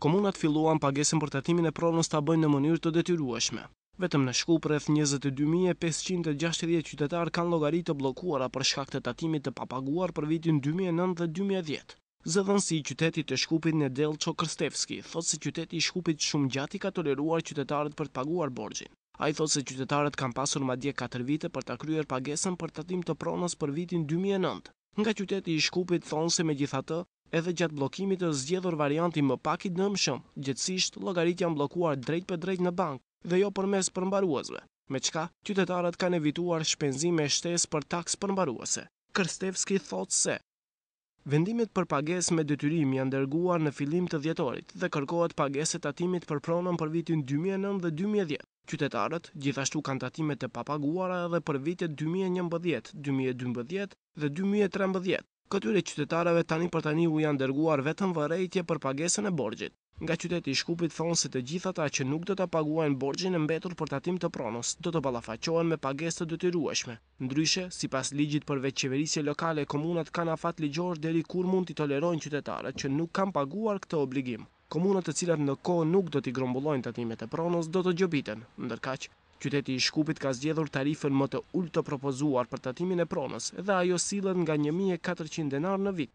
Komunat filluan pagesën për tatimin e pronës ta bëjnë në mënyrë të detyrueshme. Vetëm në Shkup rreth 22.560 qytetarë kanë llogari të bllokuara për shkak të tatimit të papaguar për vitin 2009 dhe 2010. Zëdhënësi i qytetit të Shkupit Nedelço Krstevski thotë se qyteti i Shkupit shumë gjatë i ka toleruar qytetarët për të paguar borxhin. Ai thotë se qytetarët kanë pasur madje 4 vite për ta kryer pagesën për tatim të pronës për vitin 2009. Nga qyteti i Shkupit thonë se megjithatë, edhe gjatë bllokimit të zgjedhur varianti më pak i dëmshëm, gjithsesi llogaritë janë bllokuar drejt për drejt në bank dhe jo përmes përmbaruesve, me çka qytetarët kanë evituar shpenzime e shtesë për taks përmbaruese. Krstevski thotë se vendimet për pagesë me detyrim janë dërguar në fillim të dhjetorit dhe kërkohet pagesë e tatimit për pronën për vitin 2009 dhe 2010. Qytetarët gjithashtu kanë tatimet e papaguara edhe për vitet 2011, 2012 dhe 2013. Këtyre qytetarëve tani për tani u janë dërguar vetëm vërejtje për pagesën e borxhit. Nga qyteti i Shkupit thonë se të gjithë ata që nuk do ta paguajnë borxhin e mbetur për tatim të pronës, do të ballafaqohen me pagesë të detyrueshme. Ndryshe, sipas ligjit për veçqeverisje lokale, komunat kanë afat ligjor deri kur mund t'i tolerojnë qytetarët që nuk kanë paguar këtë obligim. Komunat të cilat në kohë nuk do t'i grumbullojnë tatimet e pronës do të gjobiten. Ndërkaq, qyteti i Shkupit ka zgjedhur tarifën më të ulët të propozuar për tatimin e pronës dhe ajo sillet nga 1.400 denar në vit.